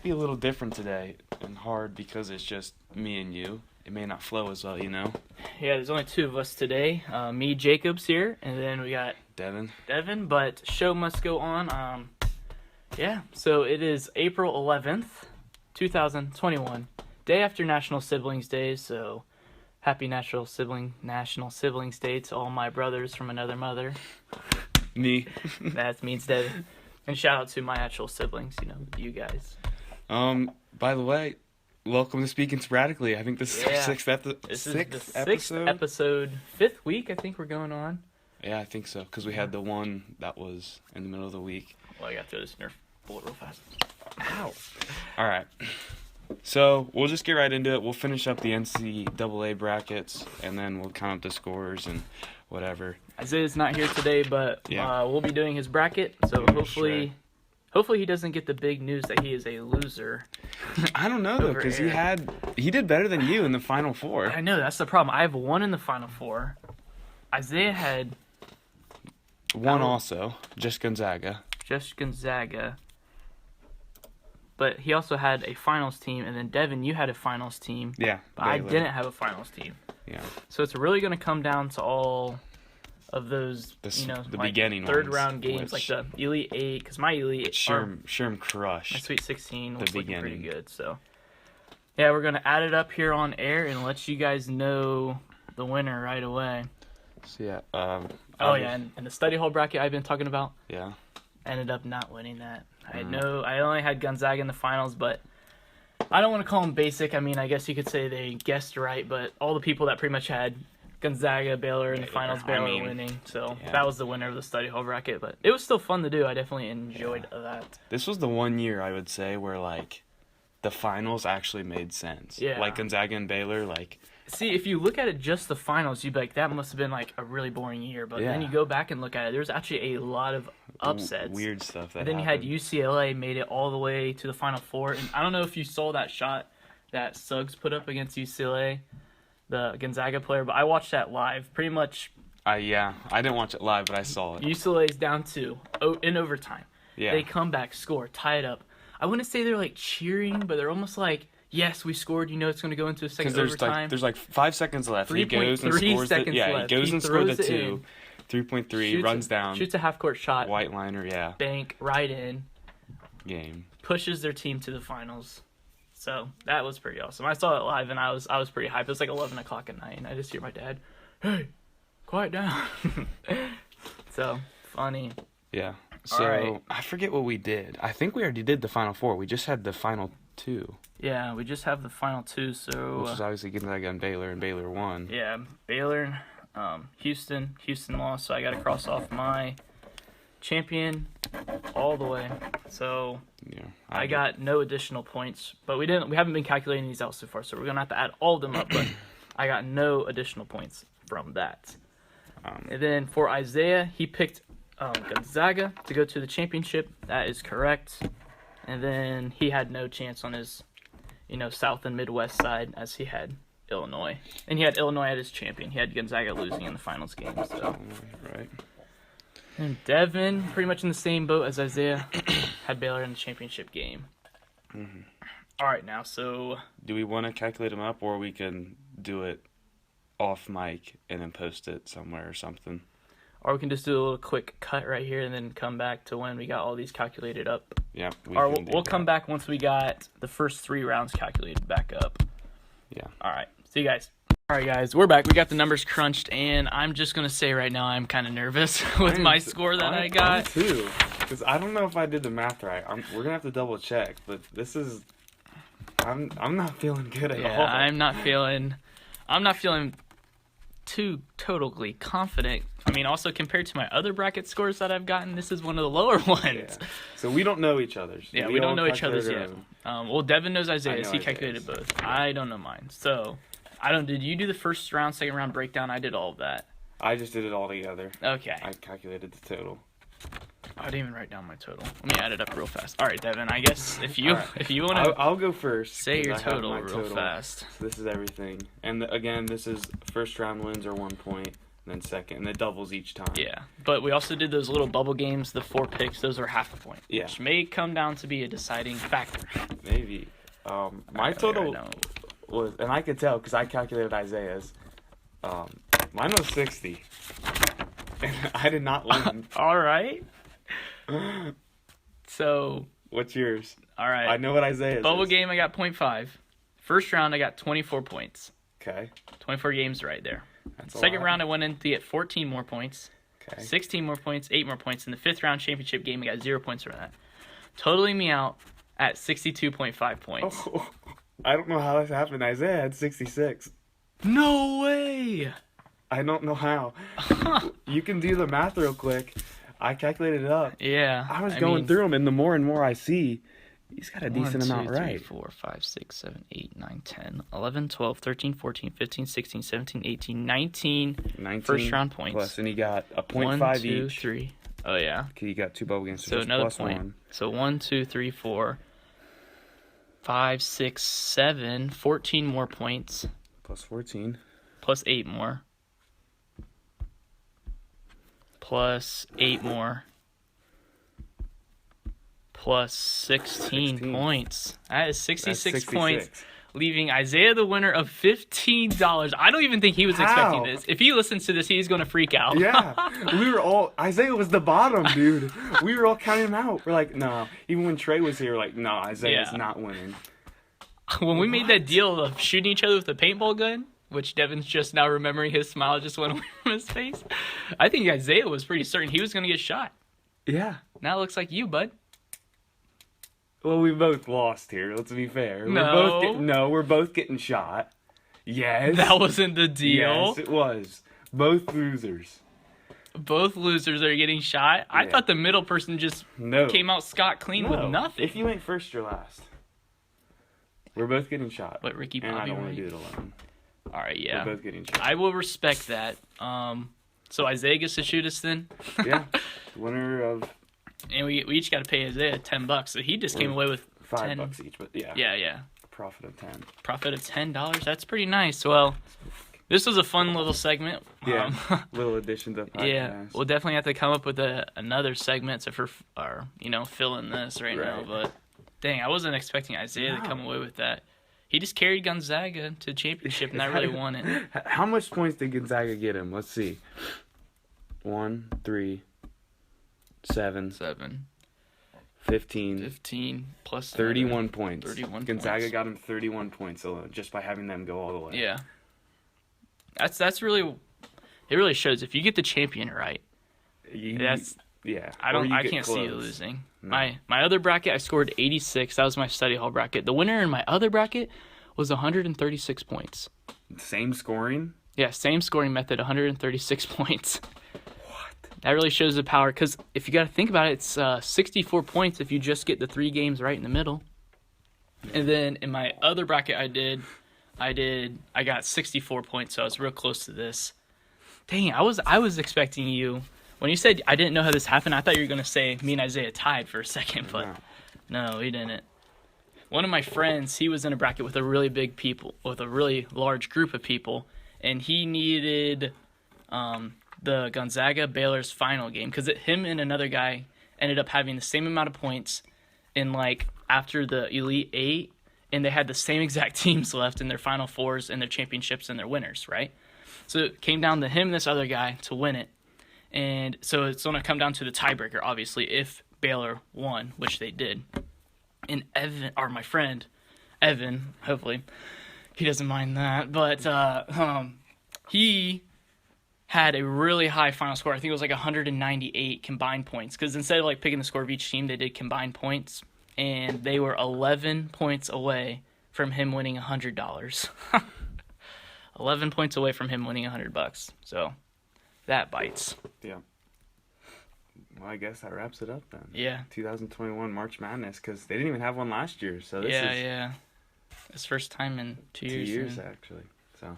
be a little different today and hard because it's just me and you. It may not flow as well, you know? Yeah, there's only two of us today. Me, Jacob's here, and then we got Devin, but show must go on. Yeah, so it is April 11th, 2021, day after National Siblings Day, so happy National Siblings Day to all my brothers from another mother. Me. That means Devin. And shout out to my actual siblings, you guys. By the way, welcome to Speaking Sporadically. I think this is our sixth episode, 5th week I think we're going on. Yeah, I think so, because we had the one that was in the middle of the week. Well, I got to throw this Nerf bullet real fast. Ow. All right. So we'll just get right into it. We'll finish up the NCAA brackets, and then we'll count up the scores and whatever. Isaiah's not here today, but we'll be doing his bracket, so hopefully he doesn't get the big news that he is a loser. I don't know, though, because he did better than you in the Final Four. I know, that's the problem. I have one in the Final Four. Isaiah had one also, just Gonzaga. But he also had a finals team, and then Devin, you had a finals team. Yeah. But I didn't have a finals team. Yeah. So it's really going to come down to all of those, the like beginning third ones, round games, like the Elite Eight, because my Elite Sherm crushed. My Sweet 16 was looking pretty good. So yeah, we're going to add it up here on air and let you guys know the winner right away. So yeah. And the study hall bracket I've been talking about. Yeah. Ended up not winning that. I only had Gonzaga in the finals, but I don't want to call them basic. I mean, I guess you could say they guessed right, but all the people that pretty much had Gonzaga, Baylor in the finals, Baylor winning. So that was the winner of the study hall bracket, but it was still fun to do. I definitely enjoyed that. This was the one year, I would say, where, like, the finals actually made sense. Yeah. Like, Gonzaga and Baylor, like... See, if you look at it just the finals, you'd be like, that must have been, like, a really boring year. But then you go back and look at it, there's actually a lot of upsets. Weird stuff that And then happened. You had UCLA made it all the way to the Final Four. And I don't know if you saw that shot that Suggs put up against UCLA, the Gonzaga player, but I watched that live. Pretty much... I didn't watch it live, but I saw it. UCLA's down 2 in overtime. Yeah. They come back, score, tie it up. I wouldn't say they're, like, cheering, but they're almost like... Yes, we scored. It's going to go into a second overtime. There's like 5 seconds left. He goes and scores left. He goes and scores the 2. 3.3, runs down. Shoots a half-court shot. White liner, Bank, right in. Game. Pushes their team to the finals. So, that was pretty awesome. I saw it live, and I was pretty hyped. It was like 11 o'clock at night, and I just hear my dad, "Hey, quiet down." So, funny. Yeah. So, right. I forget what we did. I think we already did the Final Four. We just had the Final 2. Yeah, we just have the final 2, so... Which is obviously Gonzaga and Baylor won. Yeah, Baylor, Houston lost, so I got to cross off my champion all the way. So, I got no additional points, but we haven't been calculating these out so far, so we're going to have to add all of them up, but I got no additional points from that. And then for Isaiah, he picked Gonzaga to go to the championship. That is correct. And then he had no chance on his... South and Midwest side, as he had Illinois. And he had Illinois as his champion. He had Gonzaga losing in the finals game. So. Right. And Devin, pretty much in the same boat as Isaiah, had Baylor in the championship game. Mm-hmm. All right, now, so... Do we want to calculate them up, or we can do it off mic and then post it somewhere or something? Or we can just do a little quick cut right here and then come back to when we got all these calculated up. Yeah. We'll come back once we got the first 3 rounds calculated back up. Yeah. All right. See you guys. All right, guys. We're back. We got the numbers crunched, and I'm just going to say right now I'm kind of nervous with my score that I got. Me too. Because I don't know if I did the math right. We're going to have to double check, but this is... I'm not feeling good at all. Yeah, I'm not feeling too totally confident. I mean, also compared to my other bracket scores that I've gotten, this is one of the lower ones. Yeah. So we don't know each other's. Yeah, we don't know each other's yet. Well, Devin knows Isaiah's. He calculated both. I don't know mine. So, did you do the first round, second round breakdown? I did all of that. I just did it all together. Okay. I calculated the total. I didn't even write down my total. Let me add it up real fast. All right, Devin, I guess if you want to... I'll go first. Say your total real fast. So this is everything. And again, this is first round wins are 1 point. then second, and it doubles each time. Yeah, but we also did those little bubble games, the 4 picks. Those are half a point, which may come down to be a deciding factor. Maybe. My total was, and I could tell because I calculated Isaiah's. Mine was 60. And I did not win. All right. So. What's yours? All right. I know what Isaiah's Bubble is. game, I got 0.5. First round, I got 24 points. Okay. 24 games right there. That's Second round, I went in to get 14 more points. Okay. 16 more points, 8 more points. In the 5th round championship game, I got 0 points for that. Totaling me out at 62.5 points. Oh, I don't know how this happened. Isaiah had 66. No way! I don't know how. You can do the math real quick. I calculated it up. Yeah. I was going through them, and the more and more I see, he's got a decent amount right. 1, 2, 3, 4, 5, 6, 7, 8, 9, 10, 11, 12, 13, 14, 15, 16, 17, 18, 19 first round points. Plus, and he got a 0.5 1, 2, each. 3. Oh, yeah. Okay, you got 2 bubble games. So another point. 1. So 1, 2, 3, 4, 5, 6, 7, 14 more points. Plus 14. Plus 8 more. Plus 8 more. Plus 16 points. That is 66 points, leaving Isaiah the winner of $15. I don't even think he was expecting this. If he listens to this, he's going to freak out. Yeah. We were all, Isaiah was the bottom, dude. We were all counting him out. We're like, no. Even when Trey was here, we're like, no, Isaiah's not winning. When we made that deal of shooting each other with a paintball gun, which Devin's just now remembering, his smile just went away from his face, I think Isaiah was pretty certain he was going to get shot. Yeah. Now it looks like you, bud. Well, we both lost here, let's be fair. No. We're both getting shot. Yes. That wasn't the deal. Yes, it was. Both losers. Both losers are getting shot. I thought the middle person just came out scot-clean with nothing. If you ain't first, you're last. We're both getting shot. But Ricky Bobby, and I don't want to do it alone. All right, yeah. We're both getting shot. I will respect that. So Isaiah gets to shoot us then? Yeah. Winner of... And we each got to pay Isaiah $10, so he just came away with $5 each, but yeah. Yeah. Profit of 10. Profit of $10. That's pretty nice. Well, this was a fun little segment. Yeah. Little addition to the podcast. Yeah. We'll definitely have to come up with another segment if we're filling this right now. But dang, I wasn't expecting Isaiah to come away with that. He just carried Gonzaga to the championship, and I really won it. How much points did Gonzaga get him? Let's see. 1, 3, 7. 15 plus 31 points. 31 Gonzaga points. got him 31 points alone just by having them go all the way. Yeah. That's really, it really shows if you get the champion right. I can't see you losing. No. My other bracket, I scored 86. That was my study hall bracket. The winner in my other bracket was 136 points. Same scoring? Yeah, same scoring method, 136 points. That really shows the power, because if you got to think about it, it's 64 points if you just get the 3 games right in the middle. And then in my other bracket I got 64 points, so I was real close to this. Dang, I was expecting you. When you said I didn't know how this happened, I thought you were going to say me and Isaiah tied for a second, but no, we didn't. One of my friends, he was in a bracket with a really large group of people, and he needed the Gonzaga Baylor's final game, because him and another guy ended up having the same amount of points in after the Elite 8, and they had the same exact teams left in their Final Fours and their championships and their winners, right? So it came down to him and this other guy to win it. And so it's going to come down to the tiebreaker, obviously, if Baylor won, which they did. And my friend, Evan, hopefully, he doesn't mind that, but he had a really high final score. I think it was 198 combined points, because instead of picking the score of each team, they did combined points, and they were 11 points away from him winning $100. 11 points away from him winning $100. So that bites. Yeah. Well, I guess that wraps it up then. Yeah. 2021 March Madness, because they didn't even have one last year. So this is It's first time in 2 years. 2 years, actually. So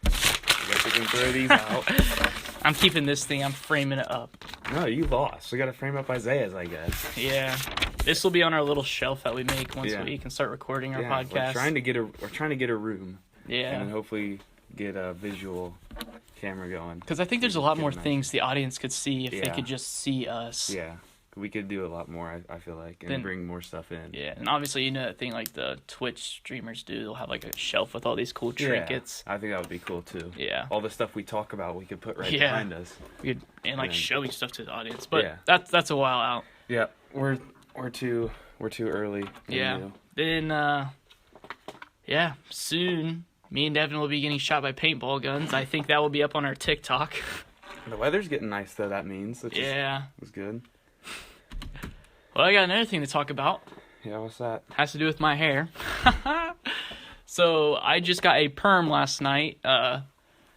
I guess we can throw these out. I'm keeping this thing. I'm framing it up. No, you lost. We got to frame up Isaiah's, I guess. Yeah. This will be on our little shelf that we make once a week and start recording our podcast. We're trying to get a room. Yeah. And hopefully get a visual camera going. Because I think there's a lot more things the audience could see if they Yeah. could just see us. Yeah, we could do a lot more, I feel like, and bring more stuff in. Yeah, and obviously, you know that thing like the Twitch streamers do. They'll have like a shelf with all these cool trinkets. I think that would be cool, too. Yeah. All the stuff we talk about, we could put right behind us. We could, and like showing stuff to the audience. But Yeah. that's a while out. Yeah, we're too early. Yeah. Then, soon, me and Devin will be getting shot by paintball guns. I think that will be up on our TikTok. The weather's getting nice, though, that means. Which is good. Well, I got another thing to talk about. Yeah, what's that? Has to do with my hair. So, I just got a perm last night.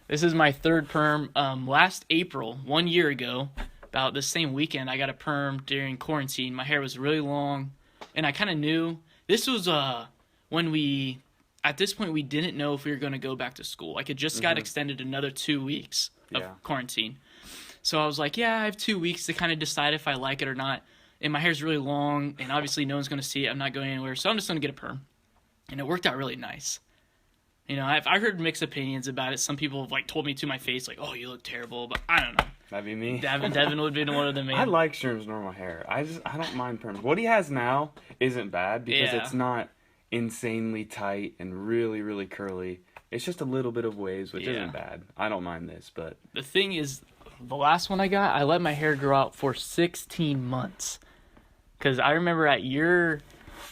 This is my third perm. Last April, 1 year ago, about the same weekend, I got a perm during quarantine. My hair was really long, and I kind of knew. This was when we, at this point, we didn't know if we were going to go back to school. Like, it just got extended another 2 weeks of quarantine. So I was like, yeah, I have 2 weeks to kind of decide if I like it or not. And my hair's really long, and obviously no one's going to see it. I'm not going anywhere, so I'm just going to get a perm. And it worked out really nice. You know, I've heard mixed opinions about it. Some people have, like, told me to my face, like, oh, you look terrible, but I don't know. That'd be me. Devin would have been one of them, man. I like Sherm's normal hair. I don't mind perms. What he has now isn't bad because it's not insanely tight and really, really curly. It's just a little bit of waves, which isn't bad. I don't mind this, but... The thing is, the last one I got, I let my hair grow out for 16 months. Because I remember at your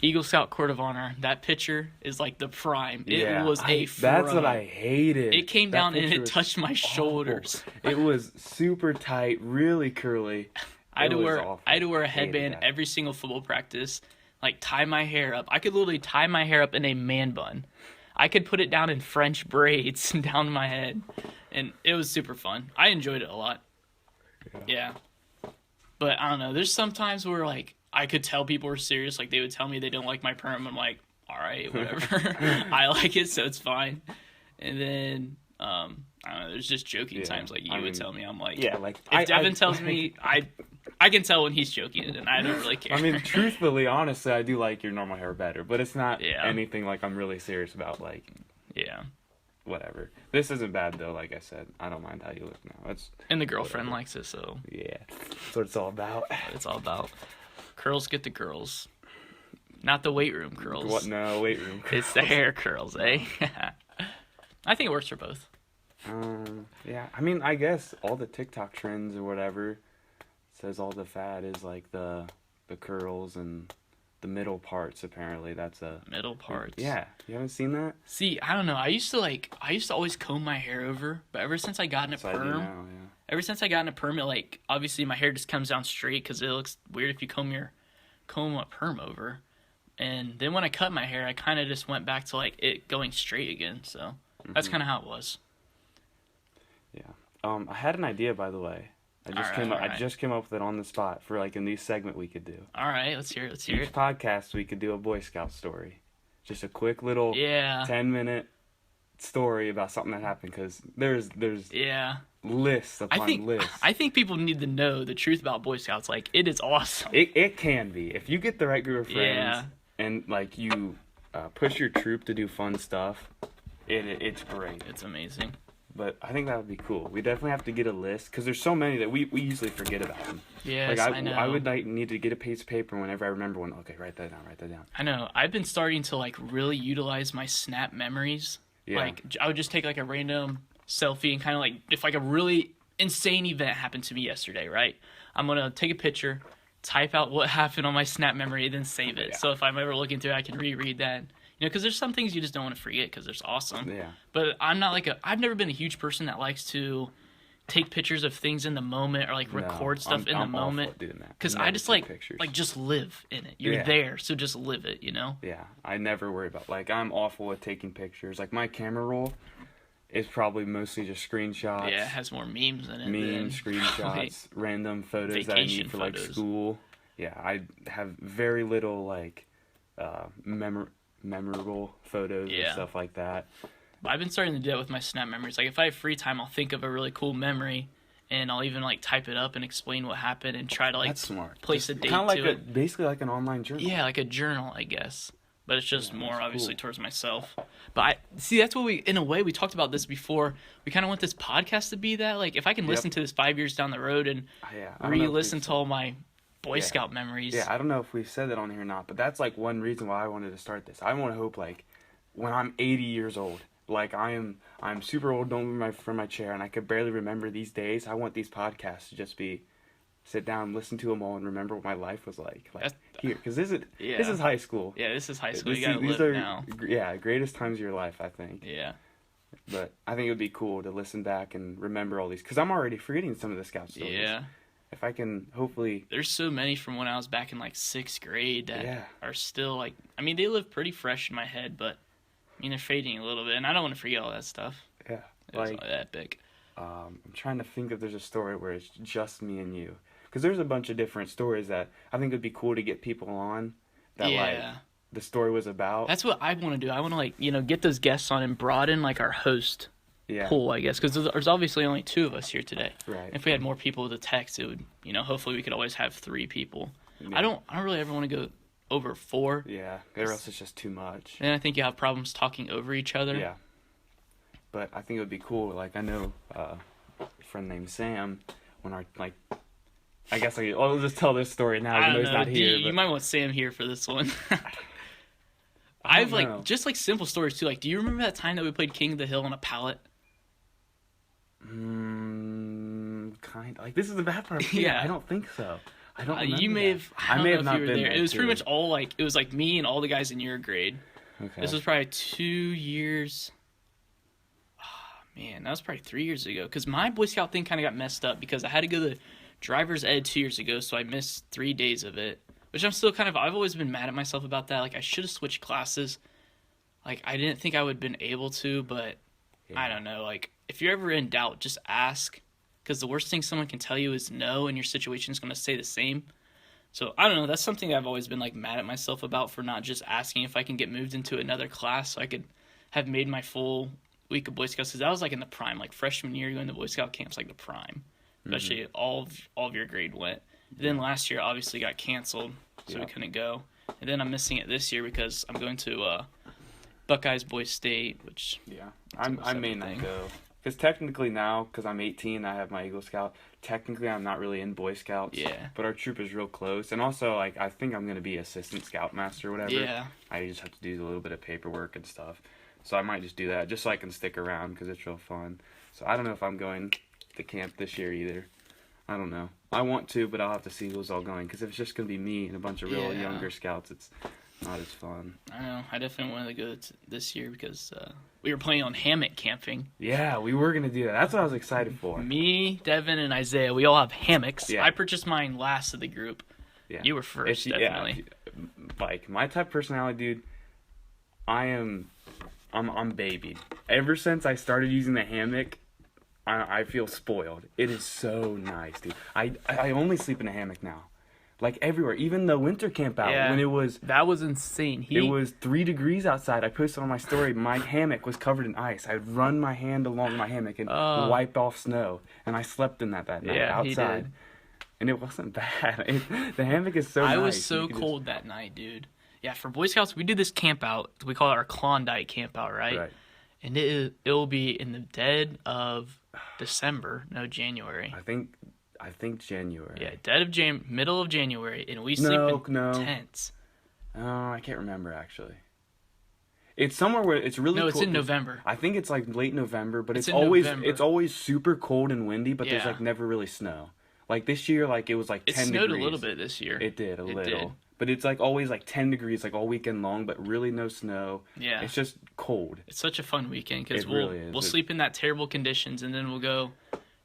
Eagle Scout Court of Honor, that picture is like the prime. It was a That's what I hated. It came down and it touched my shoulders. It was super tight, really curly. I had to wear a headband every single football practice, like tie my hair up. I could literally tie my hair up in a man bun. I could put it down in French braids down my head, and it was super fun. I enjoyed it a lot. Yeah. But I don't know. There's some times where, like, I could tell people were serious. Like, they would tell me they don't like my perm. I'm like, all right, whatever. I like it, so it's fine. And then, I don't know. There's just joking times. Like, you would tell me. I'm like, if Devin tells me, I can tell when he's joking, and I don't really care. I mean, truthfully, honestly, I do like your normal hair better, but it's not anything like I'm really serious about, like, whatever. This isn't bad, though, like I said. I don't mind how you look now. And the girlfriend likes it, so. Yeah, that's what it's all about. It's all about. Curls get the girls. Not the weight room curls. What? No, weight room curls. It's the hair curls, eh? I think it works for both. Yeah, I mean, I guess all the TikTok trends or whatever says all the fad is like the curls and the middle parts. Apparently, that's a middle parts. Yeah, you haven't seen that? See, I don't know. I used to always comb my hair over, but ever since I got in a perm, it, like, obviously my hair just comes down straight because it looks weird if you comb a perm over. And then when I cut my hair, I kind of just went back to like it going straight again. So that's kind of how it was. Yeah. I had an idea, by the way. I just came up with it on the spot for like a new segment we could do. All right, let's hear it. Each podcast we could do a Boy Scout story, just a quick little 10-minute story about something that happened because there's lists upon lists. I think people need to know the truth about Boy Scouts. Like, it is awesome. It can be if you get the right group of friends and like you push your troop to do fun stuff. It's great. It's amazing. But I think that would be cool. We definitely have to get a list because there's so many that we usually forget about them. Yes, like I know. I would need to get a piece of paper whenever I remember one. Okay, write that down. I know. I've been starting to like really utilize my Snap memories. Yeah. Like, I would just take like a random selfie and kind of like, if like a really insane event happened to me yesterday, right? I'm going to take a picture, type out what happened on my Snap memory, then save it. Yeah. So if I'm ever looking through it, I can reread that. You know, because there's some things you just don't want to forget because they're awesome. Yeah. But I'm not like I've never been a huge person that likes to take pictures of things in the moment or like record stuff in the moment. Because I just like just live in it. You're there, so just live it, you know? Yeah. I never worry about, like, I'm awful at taking pictures. Like, my camera roll is probably mostly just screenshots. Yeah, it has more memes in it. Memes, screenshots, random photos that I need for, like, school. Yeah, I have very little, like, memorable photos and stuff like that. I've been starting to do that with my Snap memories. Like, if I have free time, I'll think of a really cool memory, and I'll even, like, type it up and explain what happened and try to, like, That's smart. Place a date kind of like to it. Basically like an online journal. Yeah, like a journal, I guess. but it's just more obviously towards myself. But that's what in a way, we talked about this before. We kind of want this podcast to be that. Like, if I can listen to this 5 years down the road and re-listen to all my Boy Scout memories. Yeah, I don't know if we've said that on here or not, but that's like one reason why I wanted to start this. I want to hope like when I'm 80 years old, like I'm super old, don't move from my chair, and I could barely remember these days. I want these podcasts to just be sit down, listen to them all, and remember what my life was like here, because this is high school. Yeah, this is high school. You gotta live now. Yeah, greatest times of your life, I think. Yeah. But I think it would be cool to listen back and remember all these, because I'm already forgetting some of the Scout stories. Yeah. If I can, hopefully... There's so many from when I was back in, like, 6th grade that are still, like... I mean, they live pretty fresh in my head, but, I mean, they're fading a little bit, and I don't want to forget all that stuff. Yeah. It was epic. I'm trying to think if there's a story where it's just me and you. Because there's a bunch of different stories that I think would be cool to get people on that, like, the story was about. That's what I want to do. I want to, like, get those guests on and broaden, like, our host pool, I guess, because there's obviously only 2 of us here today. Right. If we had more people to text, it would, hopefully we could always have 3 people. Yeah. I don't really ever want to go over 4. Yeah, or else it's just too much. And I think you have problems talking over each other. Yeah. But I think it would be cool. Like, I know a friend named Sam, when our, like, I guess I'll just tell this story now, even though he's not here. You might want Sam here for this one. I've, like, just, like, simple stories, too. Like, do you remember that time that we played King of the Hill on a pallet? Kind of. Like, this is the bad part. Yeah, I don't think so. I don't remember You may have... I may have not been there. It was pretty much all, like... It was, like, me and all the guys in your grade. Okay. This was probably 2 years... Oh, man, that was probably 3 years ago. Because my Boy Scout thing kind of got messed up because I had to go to driver's ed 2 years ago, so I missed 3 days of it. Which I'm still kind of... I've always been mad at myself about that. Like, I should have switched classes. Like, I didn't think I would have been able to, but... Yeah. I don't know. Like, if you're ever in doubt, just ask. Because the worst thing someone can tell you is no, and your situation is going to stay the same. So, I don't know. That's something that I've always been, like, mad at myself about for not just asking if I can get moved into another class so I could have made my full week of Boy Scouts. Because that was, like, in the prime. Like, freshman year, going to Boy Scout camp's, like, the prime. Especially all of your grade went. And then last year, obviously, got canceled, so we couldn't go. And then I'm missing it this year because I'm going to Buckeyes Boys State, which... Yeah, I may not go. Because technically now, because I'm 18, I have my Eagle Scout. Technically, I'm not really in Boy Scouts. Yeah. But our troop is real close. And also, like, I think I'm going to be assistant scoutmaster or whatever. Yeah. I just have to do a little bit of paperwork and stuff. So I might just do that just so I can stick around because it's real fun. So I don't know if I'm going to camp this year either. I don't know. I want to, but I'll have to see who's all going. Because if it's just going to be me and a bunch of real younger scouts, it's not as fun. I know. I definitely wanted to go this year because we were planning on hammock camping. Yeah, we were going to do that. That's what I was excited for. Me, Devin, and Isaiah, we all have hammocks. Yeah. I purchased mine last of the group. Yeah. You were first, definitely. Yeah. Like, my type of personality, dude, I'm babied. Ever since I started using the hammock, I feel spoiled. It is so nice, dude. I only sleep in a hammock now. Like, everywhere. Even the winter camp out, when it was... That was insane. It was 3 degrees outside. I posted on my story, my hammock was covered in ice. I'd run my hand along my hammock and wipe off snow. And I slept in that night outside. He did. And it wasn't bad. The hammock is so nice. I was so cold that night, dude. Yeah, for Boy Scouts, we did this camp out. We call it our Klondike camp out, right? And it'll be in the dead of December, no, January. I think January. Yeah, middle of January, and we sleep in tents. Oh, I can't remember actually. It's somewhere where it's really cool. No, it's in November. I think it's like late November, but it's always super cold and windy, but there's like never really snow. Like this year, like it was like 10 degrees. It snowed a little bit this year. It did a little. But it's like always like 10 degrees like all weekend long, but really no snow. Yeah. It's just cold. It's such a fun weekend because we'll sleep in that terrible conditions and then we'll go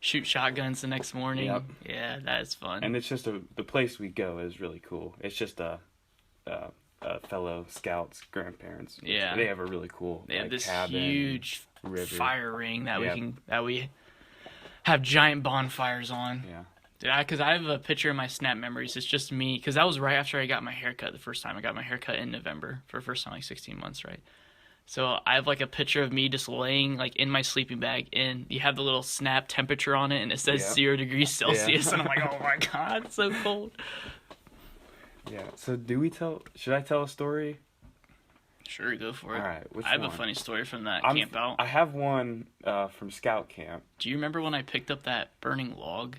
shoot shotguns the next morning. Yep. Yeah, that is fun. And it's just the place we go is really cool. It's just a fellow scouts, grandparents. Yeah. They have a really cool They have this cabin, huge river. Fire ring that we have giant bonfires on. Yeah. Because I have a picture of my Snap memories. It's just me. Because that was right after I got my haircut the first time. I got my haircut in November for the first time, like 16 months, right? So I have like a picture of me just laying like in my sleeping bag, and you have the little Snap temperature on it, and it says 0 degrees Celsius, and I'm like, oh my god, it's so cold. Yeah. So should I tell a story? Sure, go for it. All right, I have a funny story from that camp out. I have one from scout camp. Do you remember when I picked up that burning log?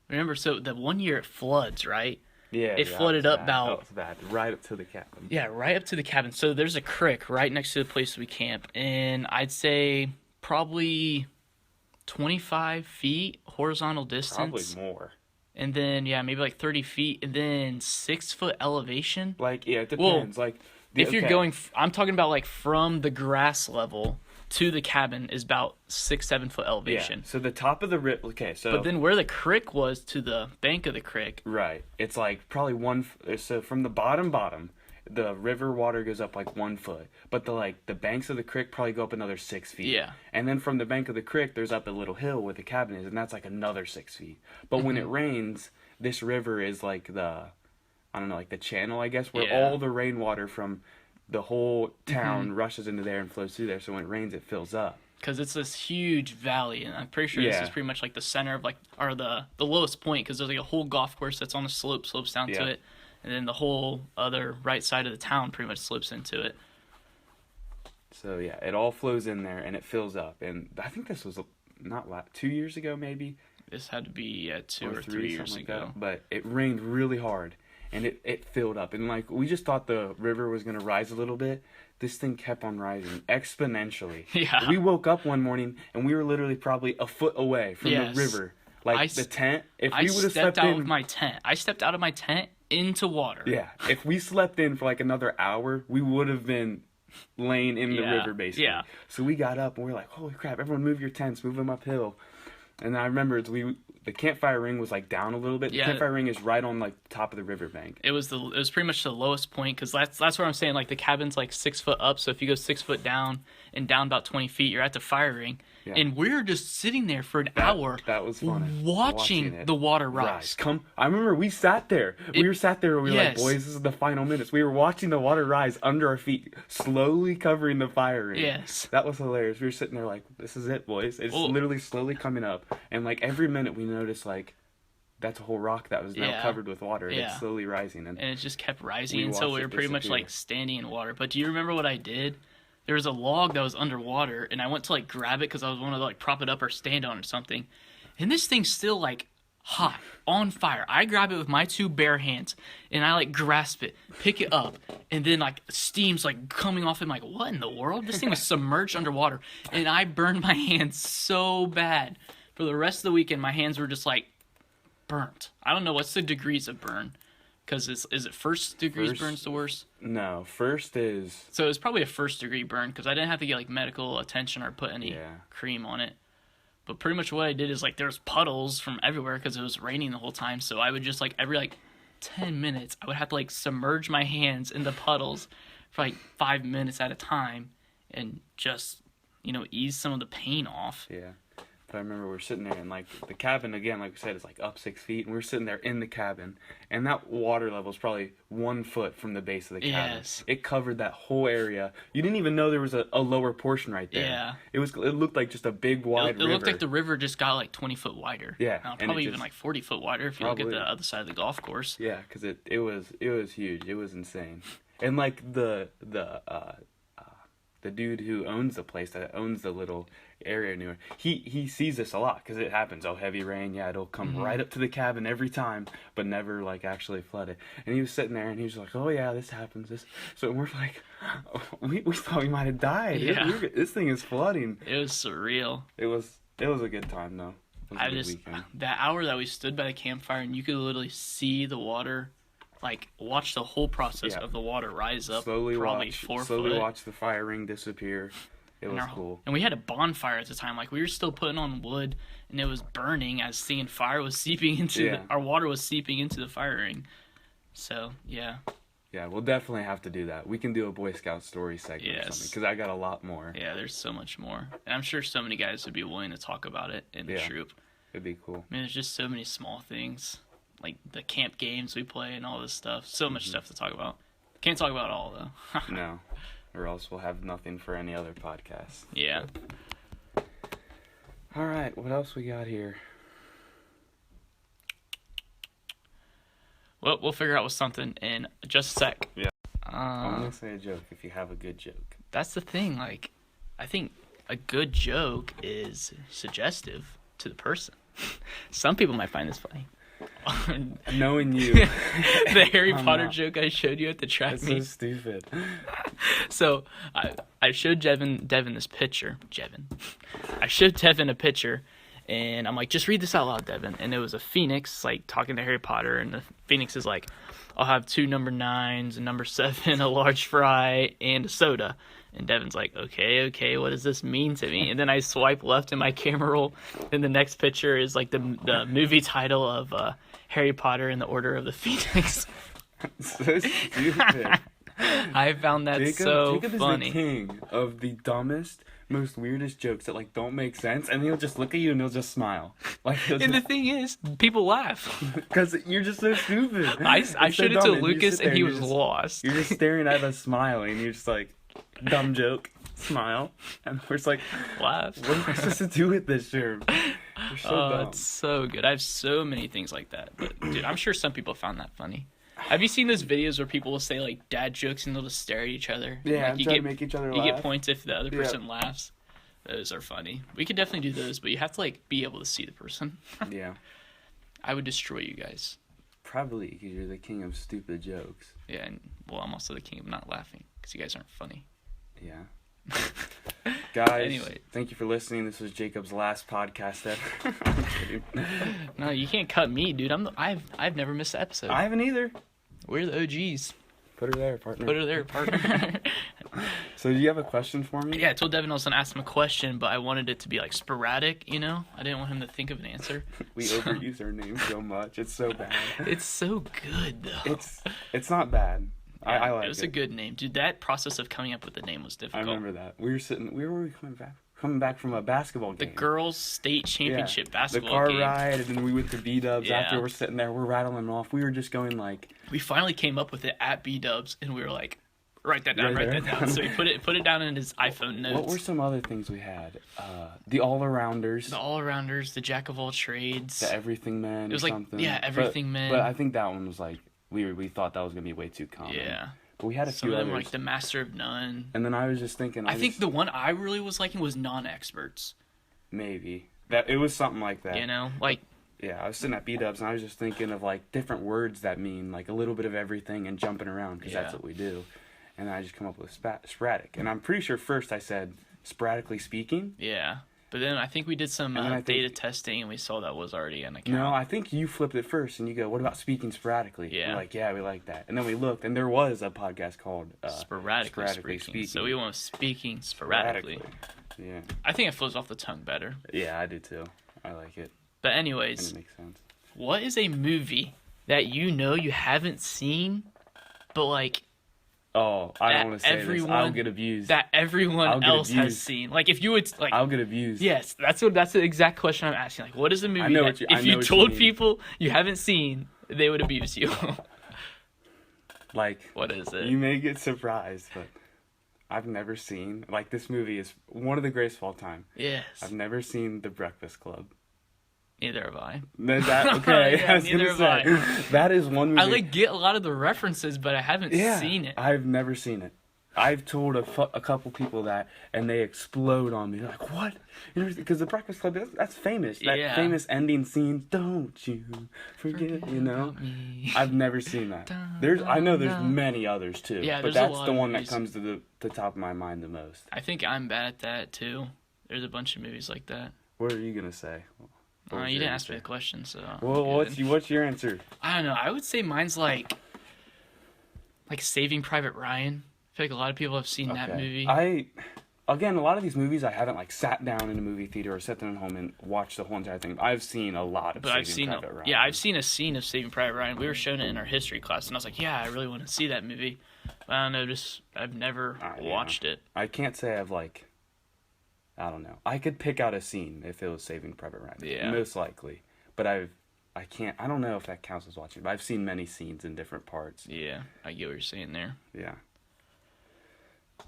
Remember, so the one year it floods, right? Yeah, it flooded up about... That was bad. Right up to the cabin. Yeah, right up to the cabin. So there's a creek right next to the place we camp, and I'd say probably 25 feet horizontal distance. Probably more. And then, yeah, maybe like 30 feet, and then 6 foot elevation. Like, yeah, it depends. Well, if you're going, I'm talking about like from the grass level to the cabin is about 6-7 foot elevation. Yeah. So the top of the okay, so. But then where the creek was to the bank of the creek. Right. It's like probably so from the bottom, the river water goes up like 1 foot, but the banks of the creek probably go up another 6 feet. Yeah. And then from the bank of the creek, there's up a little hill where the cabin is, and that's like another 6 feet. But when it rains, this river is like the channel, I guess, where all the rainwater from the whole town rushes into there and flows through there. So when it rains, it fills up. Because it's this huge valley, and I'm pretty sure this is pretty much like the center of or the lowest point, because there's like a whole golf course that's on the slopes down to it. And then the whole other right side of the town pretty much slopes into it. So, yeah, it all flows in there, and it fills up. And I think this was 2 years ago, maybe? This had to be 2 or 3 years ago. But it rained really hard, and it filled up. And, we just thought the river was going to rise a little bit. This thing kept on rising exponentially. Yeah. We woke up one morning, and we were literally probably a foot away from the river. The tent, if we would have slept in... I stepped out of my tent into water. Yeah. If we slept in for another hour, we would have been laying in the river, basically. Yeah. So we got up and we were like, holy crap, everyone move your tents, move them uphill. And I remember the campfire ring was down a little bit. The campfire ring is right on top of the riverbank. It was pretty much the lowest point, because that's what I'm saying. The cabin's 6 foot up, so if you go 6 foot down and down about 20 feet, you're at the fire ring. Yeah. And we were just sitting there for an hour. That was funny. Watching the water rise. I remember we sat there. We were like, boys, this is the final minutes. We were watching the water rise under our feet, slowly covering the fire ring. Yes. That was hilarious. We were sitting there like, this is it, boys. It's literally slowly coming up. And every minute we noticed that's a whole rock that was now covered with water. And it's slowly rising. And it just kept rising until we were pretty much standing in water. But do you remember what I did? There was a log that was underwater, and I went to grab it because I was wanting to prop it up or stand on or something. And this thing's still hot, on fire. I grab it with my 2 bare hands, and I grasp it, pick it up, and then steam's coming off. I'm like, what in the world? This thing was submerged underwater, and I burned my hands so bad. For the rest of the weekend, my hands were just burnt. I don't know what's the degrees of burn. Because is it first degrees burn's the worst? No, first is... So it was probably a first degree burn, because I didn't have to get medical attention or put any cream on it. But pretty much what I did is there's puddles from everywhere because it was raining the whole time. So I would just every 10 minutes I would have to submerge my hands in the puddles for 5 minutes at a time and just ease some of the pain off. Yeah. But I remember we were sitting there, and the cabin, again, like we said, is up 6 feet, and we were sitting there in the cabin, and that water level is probably 1 foot from the base of the cabin. Yes. It covered that whole area. You didn't even know there was a lower portion right there. Yeah. It looked like just a big wide river. It looked like the river just got 20 foot wider. Yeah. Probably even 40 foot wider if you look at the other side of the golf course. Yeah, because it was huge. It was insane. And the dude who owns the place, that owns the little area near, he sees this a lot because it happens. Heavy rain, it'll come right up to the cabin every time, but never actually flood it. And he was sitting there and he was like, oh yeah, this happens. So we're like, we thought we might have died. Yeah. This thing is flooding. It was surreal. It was a good time though. That hour that we stood by the campfire and you could literally see the water. Watch the whole process of the water rise up. Slowly watch the fire ring disappear. It was cool. And we had a bonfire at the time. We were still putting on wood, and it was burning as seeing fire was seeping into our water was seeping into the fire ring. So, yeah. Yeah, we'll definitely have to do that. We can do a Boy Scout story segment or something, because I got a lot more. Yeah, there's so much more. And I'm sure so many guys would be willing to talk about it in the troop. It'd be cool. There's just so many small things. The camp games we play and all this stuff. So much stuff to talk about. Can't talk about it all, though. No. Or else we'll have nothing for any other podcast. Yeah. All right. What else we got here? Well, we'll figure out with something in just a sec. Yeah. Only say a joke if you have a good joke. That's the thing. Like, I think a good joke is suggestive to the person. Some people might find this funny. Knowing you. The Harry Potter joke I showed you at the track meet. That's so stupid. So, I showed Devin this picture. I showed Devin a picture, and I'm like, just read this out loud, Devin. And it was a phoenix, like, talking to Harry Potter, and the phoenix is like, I'll have 2 number 9s, a number 7, a large fry, and a soda. And Devin's like, okay, what does this mean to me? And then I swipe left in my camera roll, and the next picture is like the movie title of Harry Potter and the Order of the Phoenix. So stupid. I found that so Jacob funny. Is the king of the dumbest, most weirdest jokes that like don't make sense, and he'll just look at you and he'll just smile. Like, and the thing is, people laugh because you're just so stupid. I showed it to Lucas, and he was lost. You're just staring at us smiling. You're just like, dumb joke, smile, and we're just like, laugh. What am I supposed to do with this, Sherm? You're so dumb. It's so good. I have so many things like that. But dude, I'm sure some people found that funny. Have you seen those videos where people will say like dad jokes and they'll just stare at each other? Yeah, like, you to make each other laugh. You get points if the other person laughs. Those are funny. We could definitely do those, but you have to like be able to see the person. Yeah. I would destroy you guys. Probably because you're the king of stupid jokes. Yeah, and well, I'm also the king of not laughing because you guys aren't funny. Yeah. Guys, anyway, thank you for listening. This was Jacob's last podcast ever. I'm kidding. No, you can't cut me, dude. I've never missed an episode. I haven't either. We're the OGs. Put her there, partner. So do you have a question for me? Yeah, I told Devin I was going to ask him a question, but I wanted it to be like sporadic, you know? I didn't want him to think of an answer. We overuse our name so much. It's so bad. It's so good, though. It's not bad. Yeah, I like it. It was a good name. Dude, that process of coming up with the name was difficult. I remember that. Where were we coming back? Coming back from a basketball game. The girls' state championship basketball game. The car ride, and then we went to B-Dubs. After we're sitting there, we're rattling off. We were just going like... We finally came up with it at B-Dubs, and we were like, write that down. So he put it down in his iPhone notes. What were some other things we had? The all-arounders. The jack of all trades. The everything men. It was like, something. everything men. But I think that one was like, we thought that was going to be way too common. Yeah. But we had a few Some of them others. were like the master of none. And then I was just thinking... I think the one I really was liking was non-experts. Maybe. It was something like that. You know? Like... Yeah, I was sitting at B-Dubs and I was just thinking of like different words that mean like a little bit of everything and jumping around because that's what we do. And I just come up with sporadic. And I'm pretty sure first I said sporadically speaking. Yeah. But then I think we did some data testing and we saw that was already an account. No, I think you flipped it first and you go, what about speaking sporadically? Yeah. We're like, yeah, we like that. And then we looked and there was a podcast called Sporadically Speaking. So we went speaking sporadically. Yeah. I think it flows off the tongue better. Yeah, I do too. I like it. But anyways, and it makes sense. What is a movie that you know you haven't seen, but like... Oh, I don't want to say this. I'll get abused. That everyone else has seen. Like, if you would, like... I'll get abused. Yes, that's the exact question I'm asking. Like, what is a movie that if you told people you haven't seen, they would abuse you? Like... What is it? You may get surprised, but I've never seen... Like, this movie is one of the greatest of all time. Yes. I've never seen The Breakfast Club. Neither have I. Okay, yeah, neither have I. That is one movie. I like get a lot of the references, but I haven't seen it. I've never seen it. I've told a couple people that, and they explode on me. They're like, what? Because The Breakfast Club, that's famous. That famous ending scene, don't you forget, you know? I've never seen that. I know there's many others, too. Yeah, but that's the one that comes to the top of my mind the most. I think I'm bad at that, too. There's a bunch of movies like that. What are you going to say? You didn't ask me a question, so... Well, what's your answer? I don't know. I would say mine's like Saving Private Ryan. I feel like a lot of people have seen that movie. Again, a lot of these movies I haven't like sat down in a movie theater or sat down at home and watched the whole entire thing. I've seen a lot of Saving Private Ryan. Yeah, I've seen a scene of Saving Private Ryan. We were shown it in our history class, and I was like, yeah, I really want to see that movie. But I don't know, I've never watched it. I can't say I've like... I don't know. I could pick out a scene if it was Saving Private Ryan. Yeah. Most likely. But I don't know if that counts as watching, but I've seen many scenes in different parts. Yeah, I get what you're saying there. Yeah.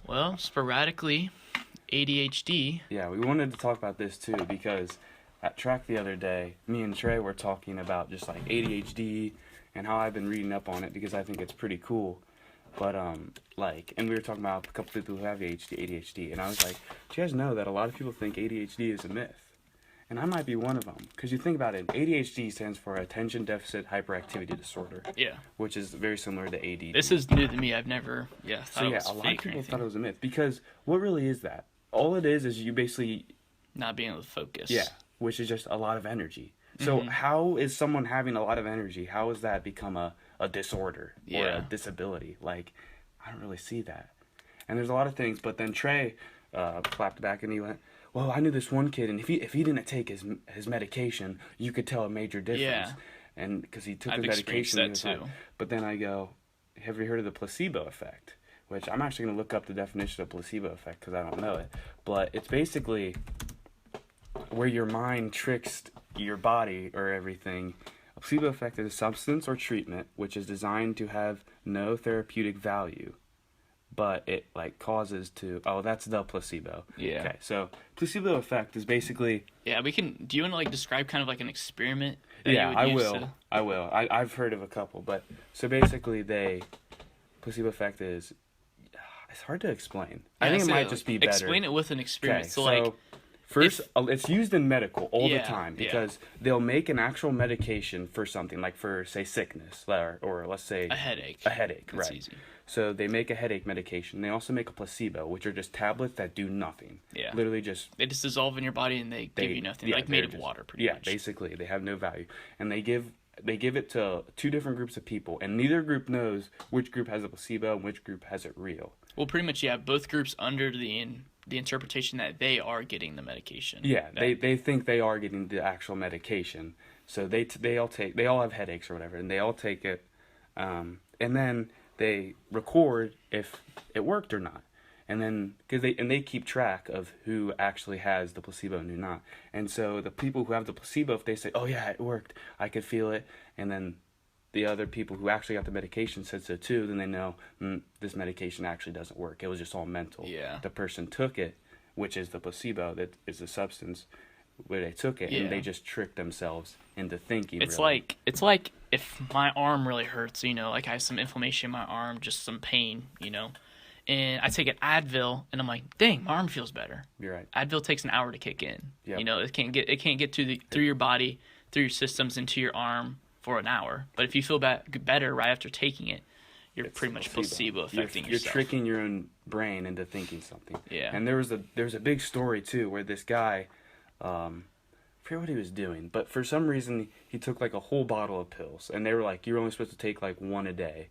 Well, sporadically, ADHD. Yeah, we wanted to talk about this too because at track the other day, me and Trey were talking about just like ADHD and how I've been reading up on it because I think it's pretty cool. But like, and we were talking about a couple people who have ADHD, and I was like, do you guys know that a lot of people think ADHD is a myth? And I might be one of them, because you think about it, ADHD stands for Attention Deficit Hyperactivity Disorder. Yeah. Which is very similar to ADD. This is new to me. I've never, So yeah, a lot of people thought it was a myth, because what really is that? All it is you basically... Not being able to focus. Yeah, which is just a lot of energy. So how is someone having a lot of energy, how has that become a disorder or a disability? Like, I don't really see that. And there's a lot of things, but then Trey clapped back and he went, well, I knew this one kid, and if he didn't take his medication, you could tell a major difference. Yeah. And because he took his medication. I've experienced that too. But then I go, have you heard of the placebo effect? Which I'm actually going to look up the definition of placebo effect because I don't know it. But it's basically where your mind tricks your body or everything. A placebo effect is a substance or treatment which is designed to have no therapeutic value, but it like causes to... Oh, that's the placebo. Yeah. Okay, so placebo effect is basically... Yeah, we can... Do you want to like describe kind of like an experiment? Yeah, I will. I've heard of a couple, but so basically placebo effect is... It's hard to explain. Yeah, I think it might just be better. Explain it with an experiment. Okay, so like... First, it's used in medical all the time because they'll make an actual medication for something, like for, say, sickness, or let's say... A headache. That's right. Easy. So they make a headache medication. They also make a placebo, which are just tablets that do nothing. Yeah. Literally just... They just dissolve in your body and they give you nothing. Like made of water, pretty much. Yeah, basically. They have no value. And they give it to two different groups of people, and neither group knows which group has a placebo and which group has it real. Well, pretty much, yeah. Both groups under the interpretation that they are getting the medication. Yeah, they think they are getting the actual medication. So they all have headaches or whatever, and they all take it, and then they record if it worked or not. And then they keep track of who actually has the placebo and who not. And so the people who have the placebo, if they say, "Oh yeah, it worked, I could feel it," and then the other people who actually got the medication said so too, then they know this medication actually doesn't work. It was just all mental. Yeah. The person took it, which is the placebo, that is the substance where they took it, and they just tricked themselves into thinking. It's like if my arm really hurts, like I have some inflammation in my arm, just some pain, and I take an Advil, and I'm like, dang, my arm feels better. You're right. Advil takes an hour to kick in. Yep. It can't get through your body, through your systems, into your arm for an hour. But if you feel better right after taking it, it's pretty much placebo affecting yourself. You're tricking your own brain into thinking something. Yeah. And there was a big story too where this guy, I forget what he was doing, but for some reason he took like a whole bottle of pills, and they were like, you're only supposed to take like one a day.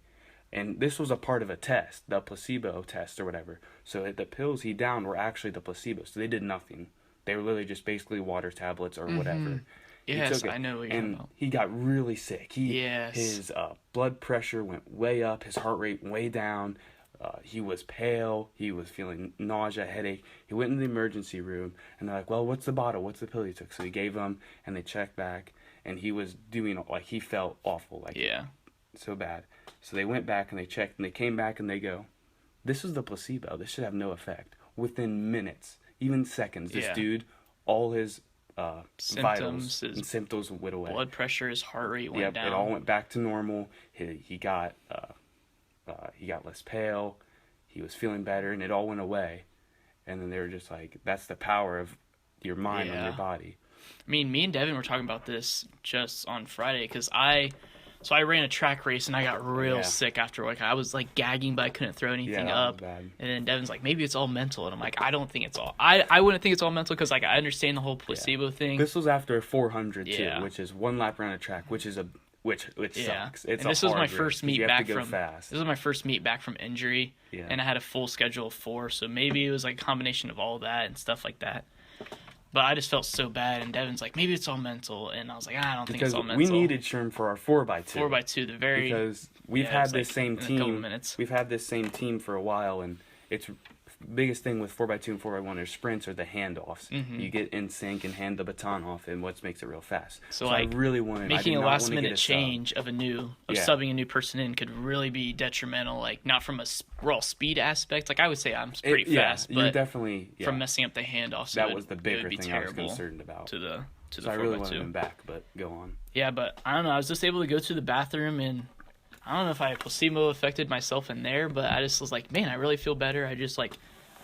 And this was a part of a test, the placebo test or whatever. So the pills he downed were actually the placebo. So they did nothing. They were literally just basically water tablets or whatever. Yes, I know what you're talking about. He got really sick. His blood pressure went way up. His heart rate way down. He was pale. He was feeling nausea, headache. He went in the emergency room, and they're like, well, what's the bottle? What's the pill you took? So he gave him, and they checked back, and he was doing, like, he felt awful. Like, so bad. So they went back, and they checked, and they came back, and they go, this is the placebo. This should have no effect. Within minutes, even seconds, this dude, all his... vitals and symptoms went away. Blood pressure, his heart rate went down. It all went back to normal. He got less pale. He was feeling better, and it all went away. And then they were just like, "That's the power of your mind on your body." I mean, me and Devin were talking about this just on Friday because I ran a track race and I got real sick after. Like I was like gagging, but I couldn't throw anything up. And then Devin's like, maybe it's all mental, and I'm like, I don't think it's all. I wouldn't think it's all mental because like I understand the whole placebo thing. This was after 400 too, which is one lap around a track, which sucks. And this was my first meet back from fast. This was my first meet back from injury, and I had a full schedule of 4, so maybe it was like a combination of all that and stuff like that. But I just felt so bad, and Devin's like, maybe it's all mental, and I was like, I don't think it's all mental. Because we needed Sherm for our 4x2. 4x2, because we've had this same team. We've had this same team for a while, and it's biggest thing with 4x2 and 4x1 or sprints are the handoffs. You get in sync and hand the baton off, and what makes it real fast. So like, I really wanted making a last minute change of subbing a new person in could really be detrimental. Like not from a raw speed aspect. Like I would say I'm pretty fast, but you're definitely from messing up the handoffs. That was the bigger thing I was concerned about. To the so I really wanted him back, but go on. Yeah, but I don't know. I was just able to go to the bathroom and I don't know if I placebo affected myself in there, but I just was like, man, I really feel better.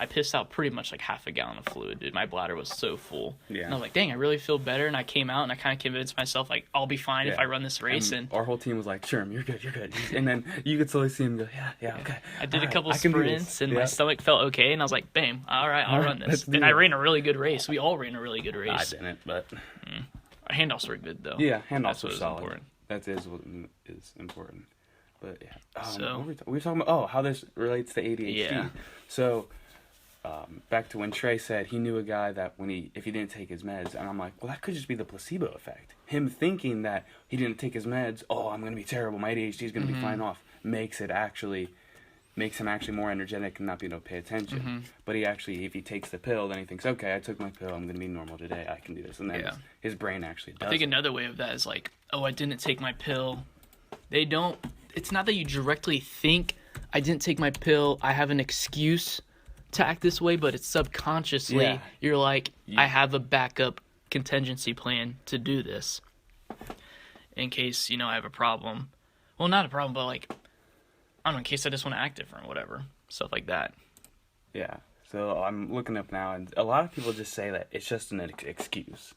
I pissed out pretty much like half a gallon of fluid, dude. My bladder was so full. Yeah. And I was like, dang, I really feel better. And I came out and I kind of convinced myself, like, I'll be fine if I run this race. And our whole team was like, Sherm, you're good. And then you could slowly see him go, yeah, okay. I did a couple sprints and my stomach felt okay. And I was like, bam, all right, I'll run this. And I ran a really good race. We all ran a really good race. I didn't, but... Our handoffs were good, though. Yeah, handoffs were solid. Important. That is what is important. But, yeah. So, we were talking about, how this relates to ADHD. Yeah. So... back to when Trey said he knew a guy that if he didn't take his meds, and I'm like, well, that could just be the placebo effect. Him thinking that he didn't take his meds, I'm going to be terrible, my ADHD is going to be fine off, makes him actually more energetic and not be able to pay attention. But if he takes the pill, then he thinks, okay, I took my pill, I'm going to be normal today, I can do this. And then his brain actually does. I think another way of that is like, I didn't take my pill. It's not that you directly think, I didn't take my pill, I have an excuse to act this way, but it's subconsciously you're like, I have a backup contingency plan to do this in case I have a problem. Well, not a problem, but like, I don't know, in case I just want to act different, whatever, stuff like that. Yeah. So I'm looking up now, and a lot of people just say that it's just an excuse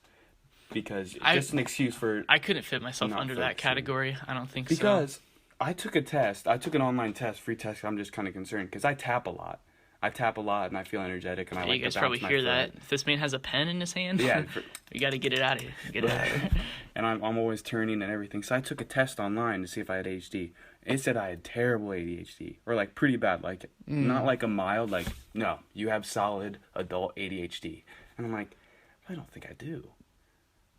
because it's just an excuse for. I couldn't fit myself under that category. I don't think because I took a test. I took an online test, free test. I'm just kind of concerned because I tap a lot. And I feel energetic, and I like to bounce my foot. You guys probably hear that. If this man has a pen in his hand, you got to get it out of here. And I'm always turning and everything. So I took a test online to see if I had ADHD. It said I had terrible ADHD, or like pretty bad, like not like a mild, like no, you have solid adult ADHD. And I'm like, I don't think I do,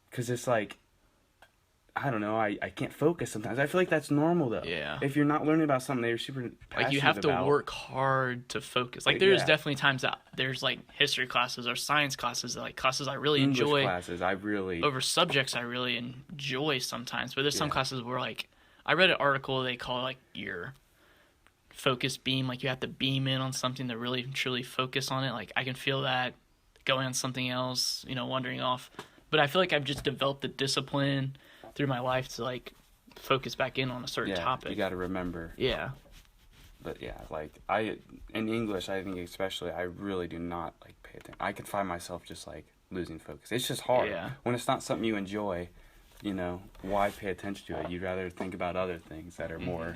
because it's like, I don't know, I can't focus sometimes. I feel like that's normal, though. Yeah. If you're not learning about something that you're super passionate about. Like, you have to work hard to focus. Like, there's definitely times that there's, like, history classes or science classes, like, classes I really English enjoy. Classes, over subjects I really enjoy sometimes. But there's some classes where, like, I read an article, they call it, like, your focus beam. Like, you have to beam in on something to really, truly focus on it. Like, I can feel that going on something else, wandering off. But I feel like I've just developed the discipline through my life to like focus back in on a certain topic. You got to remember. Yeah. But like in English, I think especially, I really do not like pay attention. I can find myself just like losing focus. It's just hard. Yeah. When it's not something you enjoy, why pay attention to it? You'd rather think about other things that are more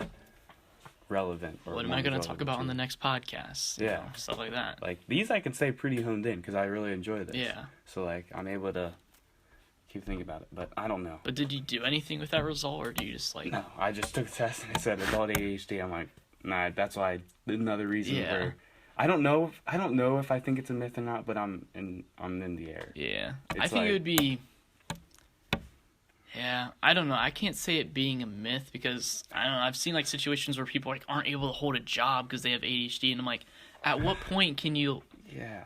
relevant. What am I going to talk about on the next podcast? Stuff like that. Like these I can stay pretty honed in because I really enjoy this. Yeah. So like I'm able to keep thinking about it, but I don't know. But did you do anything with that result, or do you just like... No, I just took a test and it said adult ADHD. I'm like, nah, that's why another reason where... I don't know if I think it's a myth or not, but I'm in the air. Yeah. I think it would be... Yeah, I don't know. I can't say it being a myth because, I don't know, I've seen like situations where people like aren't able to hold a job because they have ADHD, and I'm like, at what point can you... Yeah.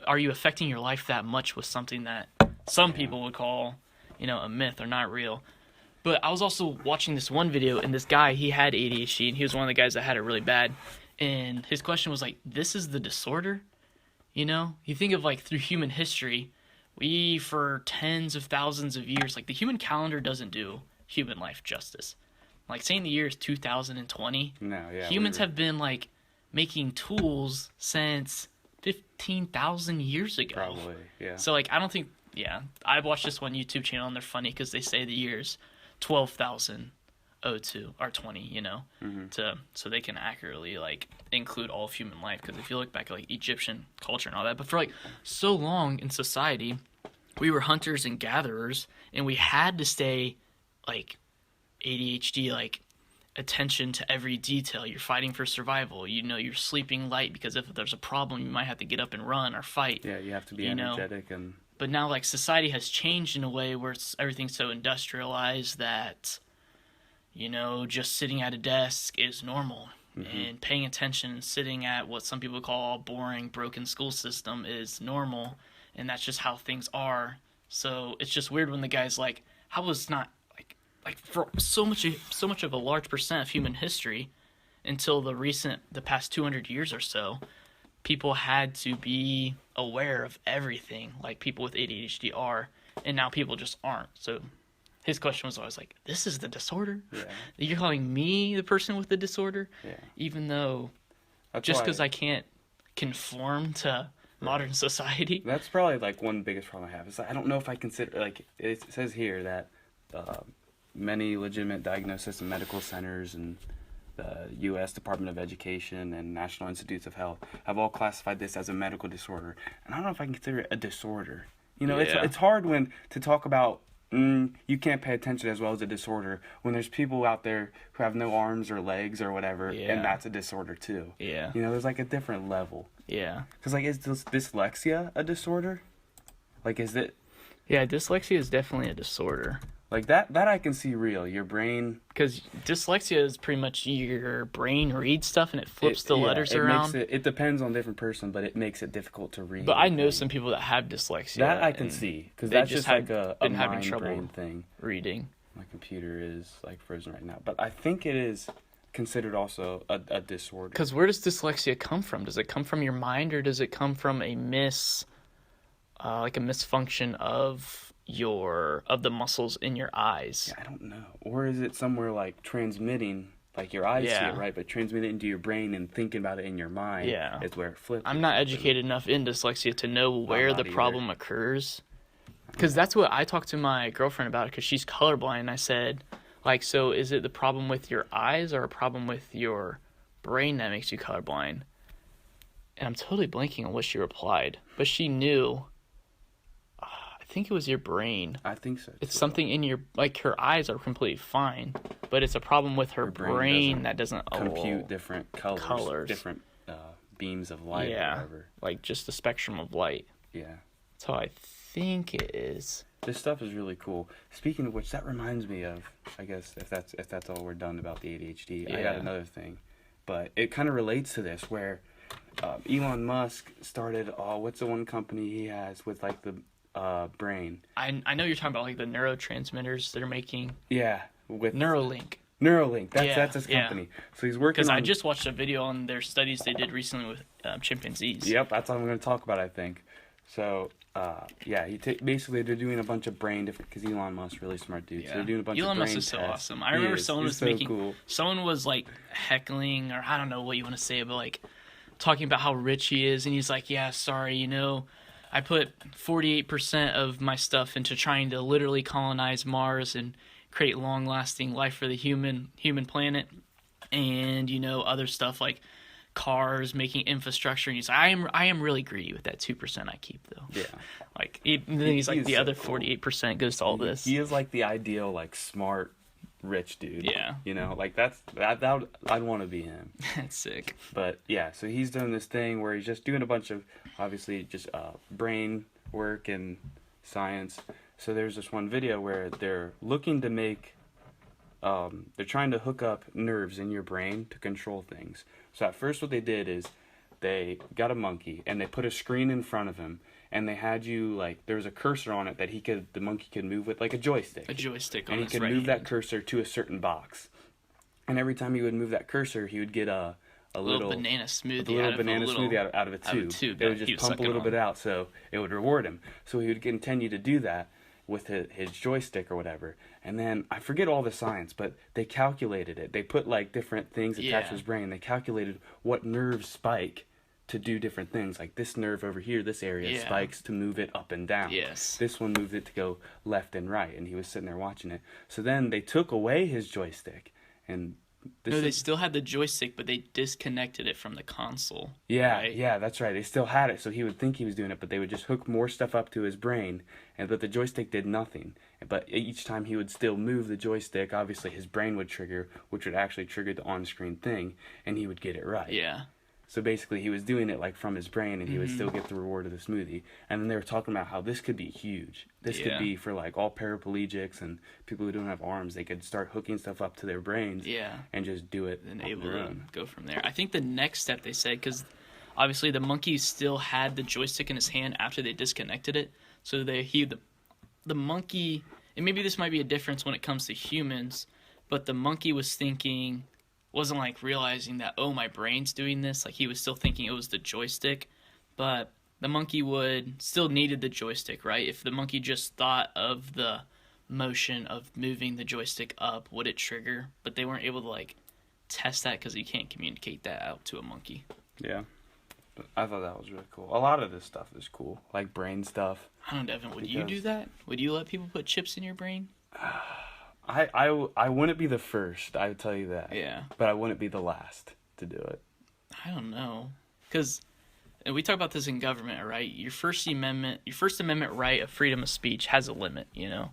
Are you affecting your life that much with something that some people would call, a myth or not real? But I was also watching this one video, and this guy, he had ADHD, and he was one of the guys that had it really bad. And his question was like, this is the disorder? You think of like through human history, we, for tens of thousands of years, like the human calendar doesn't do human life justice. Like saying the year is 2020. No, yeah. Humans have been like making tools since 15,000 years ago. Probably, yeah. So, like, I don't think, I watched this one YouTube channel, and they're funny because they say the year's 12,002 or 20, so they can accurately, like, include all of human life. Because if you look back at, like, Egyptian culture and all that, but for, like, so long in society, we were hunters and gatherers, and we had to stay, like, ADHD, like, attention to every detail. You're fighting for survival. You're sleeping light because if there's a problem, you might have to get up and run or fight. Yeah, you have to be energetic and. But now, like, society has changed in a way where everything's so industrialized that, just sitting at a desk is normal, and paying attention and sitting at what some people call a boring, broken school system is normal, and that's just how things are. So it's just weird when the guy's like, how was not. Like for so much of a large percent of human history, until the past 200 years or so, people had to be aware of everything, like people with ADHD are, and now people just aren't. So his question was always like, "This is the disorder? Yeah. You're calling me the person with the disorder?" Yeah. Even though, just because I can't conform to modern society. That's probably like one biggest problem I have. Is I don't know if I consider, like it says here that many legitimate diagnosis and medical centers and the U.S. Department of Education and National Institutes of Health have all classified this as a medical disorder. And I don't know if I can consider it a disorder. You know, it's hard to talk about you can't pay attention as well as a disorder when there's people out there who have no arms or legs or whatever, and that's a disorder too. Yeah. You know, there's like a different level. Yeah. Because, like, is dyslexia a disorder? Like, is it... Yeah, dyslexia is definitely a disorder. Like, that I can see real. Your brain... Because dyslexia is pretty much your brain reads stuff and it flips the letters around. It depends on different person, but it makes it difficult to read. But I know some people that have dyslexia. That I can see. Because that's just like a mind-brain thing. Reading. My computer is, like, frozen right now. But I think it is considered also a disorder. Because where does dyslexia come from? Does it come from your mind, or does it come from a misfunction of the muscles in your eyes? Yeah, I don't know. Or is it somewhere like transmitting, like your eyes see it, right? But transmitting it into your brain and thinking about it in your mind is where it flips. I'm not educated enough in dyslexia to know where the problem occurs. Because that's what I talked to my girlfriend about, because she's colorblind. And I said, like, so is it the problem with your eyes or a problem with your brain that makes you colorblind? And I'm totally blanking on what she replied. But she knew... I think it was your brain. I think so. It's something in your, like, her eyes are completely fine, but it's a problem with her brain that doesn't compute different colors. Different beams of light or whatever. Like just the spectrum of light. Yeah. That's how I think it is. This stuff is really cool. Speaking of which, that reminds me of, I guess, if that's all we're done about the ADHD, I got another thing. But it kind of relates to this, where Elon Musk started, what's the one company he has with, like, the brain. I know you're talking about, like, the neurotransmitters they're making. Yeah, with Neuralink. That's his company. So he's working. Because I just watched a video on their studies they did recently with chimpanzees. Yep, that's what I'm going to talk about, I think. So basically they're doing a bunch of brain different, because Elon Musk's really smart dude. Yeah. So they're doing a bunch of brain tests. Elon Musk is so awesome. I remember someone was like heckling, or I don't know what you want to say, but like talking about how rich he is, and he's like, yeah, sorry, you know, I put 48% of my stuff into trying to literally colonize Mars and create long-lasting life for the human planet, and, you know, other stuff like cars, making infrastructure. And he's like, I am really greedy with that 2% I keep, though. Yeah. Like, then he's like, the other 48% goes to all this. He is like the ideal, like, smart, rich dude. Yeah. You know, like, that I'd want to be him. That's sick. But yeah, so he's doing this thing where he's just doing a bunch of, obviously, just brain work and science. So there's this one video where they're looking to make, they're trying to hook up nerves in your brain to control things. So at first what they did is they got a monkey and they put a screen in front of him, and they had you, like, there was a cursor on it that the monkey could move with, like a joystick. A joystick on his right hand. And he could move that cursor to a certain box. And every time he would move that cursor, he would get a little banana smoothie. Out of a tube. It would just pump a little bit out, so it would reward him. So he would continue to do that with his joystick or whatever. And then, I forget all the science, but they calculated it. They put, like, different things attached to his brain. They calculated what nerves spike to do different things. Like, this nerve over here, this area spikes to move it up and down. Yes. This one moves it to go left and right. And he was sitting there watching it. So then they took away his joystick, and they still had the joystick, but they disconnected it from the console. Yeah, right? Yeah, that's right. They still had it, so he would think he was doing it, but they would just hook more stuff up to his brain, but the joystick did nothing. But each time he would still move the joystick, obviously his brain would trigger, which would actually trigger the on-screen thing, and he would get it right. Yeah. So basically, he was doing it, like, from his brain, and he would still get the reward of the smoothie. And then they were talking about how this could be huge. This could be for, like, all paraplegics and people who don't have arms. They could start hooking stuff up to their brains and just do it and able to go from there. I think the next step, they said, because obviously the monkey still had the joystick in his hand after they disconnected it. So the monkey, and maybe this might be a difference when it comes to humans, but the monkey was thinking... wasn't like realizing that, oh, my brain's doing this. Like, he was still thinking it was the joystick, but the monkey would still needed the joystick, right? If the monkey just thought of the motion of moving the joystick up, would it trigger? But they weren't able to like test that because you can't communicate that out to a monkey. Yeah. But I thought that was really cool. A lot of this stuff is cool, like brain stuff. I don't know, Devin, would you do that? Would you let people put chips in your brain? I wouldn't be the first, I would tell you that. Yeah. But I wouldn't be the last to do it. I don't know. Because we talk about this in government, right? Your First Amendment right of freedom of speech has a limit, you know?